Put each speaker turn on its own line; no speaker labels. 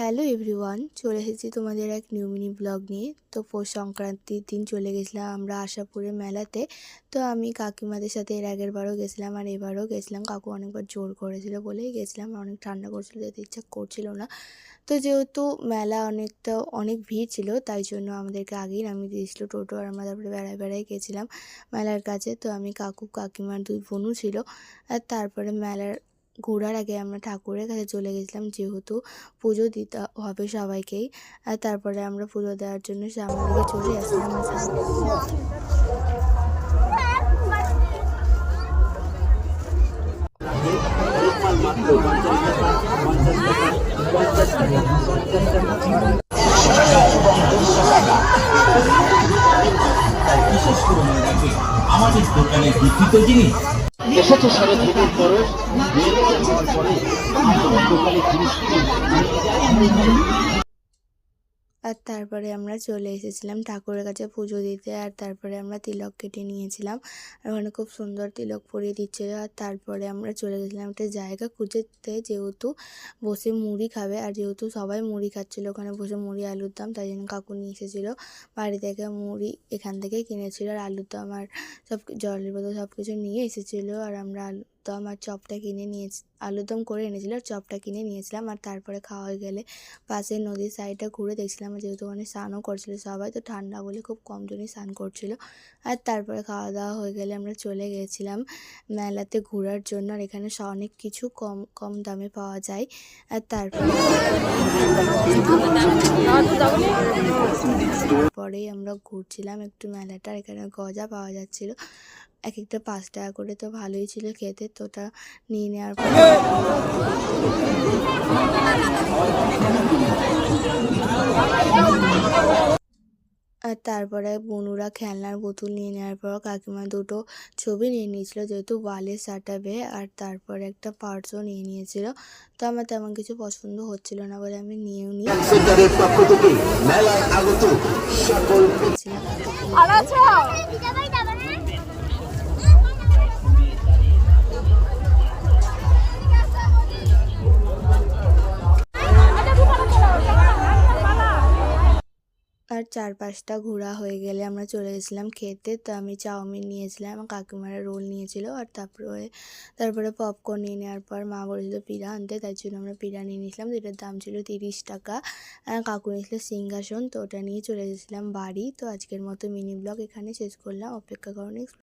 Hello everyone, চলে এসেছি তোমাদের এক নিউ মিনি ব্লগ নিয়ে। তো পৌষ সংক্রান্তির দিন চলে গেছিলাম আমরা আশাপুরের মেলাতে। তো আমি কাকিমাদের সাথে এর আগের বারও গেছিলাম আর এবারও গেছিলাম। কাকু অনেকবার জোর করেছিল বলেই গেছিলাম, অনেক ঠান্ডা করছিল, যেতে ইচ্ছা করছিল না। তো যেহেতু মেলা অনেক ভিড় ছিল, তাই জন্য আমাদেরকে আগেই নামিয়ে দিয়েছিলো টোটো, আর আমরা তারপরে বেড়ায় গেছিলাম মেলার কাছে। তো আমি কাকু কাকিমার দুই বোনও ছিল। আর তারপরে মেলার ঘোরার আগে আমরা ঠাকুরের কাছে চলে গেছিলাম, যেহেতু পুজো দিতে হবে সবাইকেই। আর তারপরে আমরা পুজো দেওয়ার জন্য সামনের দিকে চলে আসলাম।
আমাদের দোকানে বিক্রিত জিনিস এসেছে শরৎ ঋতুর পরশ হওয়ার পরে আমাদের দোকানে জিনিস।
আর তারপরে আমরা চলে এসেছিলাম ঠাকুরের কাছে পুজো দিতে। আর তারপরে আমরা তিলক কেটে নিয়েছিলাম, আর ওখানে খুব সুন্দর তিলক পরিয়ে দিচ্ছিলো। আর তারপরে আমরা চলে গেছিলাম একটা জায়গা খুঁজতে, যেহেতু বসে মুড়ি খাবে, আর যেহেতু সবাই মুড়ি খাচ্ছিলো ওখানে বসে, মুড়ি আলুর দম, তাই জন্য কাকু নিয়ে এসেছিলো বাড়ি থেকে মুড়ি, এখান থেকেই কিনেছিল। আর আলুর দম আর সব জলের বোতল সব কিছু নিয়ে এসেছিলো। আর আমরা আলুর দম আর চপটা কিনে নিয়েছি, আলুর দম করে এনেছিল আর চপটা কিনে নিয়েছিলাম। আর তারপরে খাওয়া হয়ে গেলে পাশে নদীর সাইডটা ঘুরে দেখছিলাম, যেহেতু ওখানে স্নানও করছিল সবাই, তো ঠান্ডা বলে খুব কম জনই স্নান করছিল। আর তারপরে খাওয়া দাওয়া হয়ে গেলে আমরা চলে গেছিলাম মেলাতে ঘোরার জন্য। আর এখানে অনেক কিছু কম কম দামে পাওয়া যায়। আর তারপরেই আমরা ঘুরছিলাম একটু মেলাটা। এখানে গজা পাওয়া যাচ্ছিল, এক একটা 5 টাকা করে, তো ভালোই ছিল খেতে। তো ওটা নিয়ে নেওয়ার পর আর তারপরে বনুরা খেলনার বোতল নিয়ে নেওয়ার পর কাকিমা দুটো ছবি নিয়ে নিয়েছিল, যেহেতু ওয়ালে সাটাবে। আর তারপরে একটা পার্সও নিয়ে নিয়েছিল। তো আমার তেমন কিছু পছন্দ হচ্ছিল না বলে আমি নিয়েও নিয়েছিলাম। আর 4-5টা ঘোরা হয়ে গেলে আমরা চলে গেছিলাম খেতে। তো আমি চাউমিন নিয়েছিলাম, কাকিমারা রোল নিয়েছিল। আর তারপরে পপকর্ন নিয়ে নেওয়ার পর মা বলেছিল পিড়া আনতে, তাই জন্য আমরা পিড়া নিয়ে নিয়েছিলাম, যেটার দাম ছিল 30 টাকা। আর কাকু নিয়েছিল সিংহাসন, তো ওটা নিয়ে চলে গেছিলাম বাড়ি। তো আজকের মতো মিনি ব্লগ এখানে শেষ করলাম, অপেক্ষা করুন।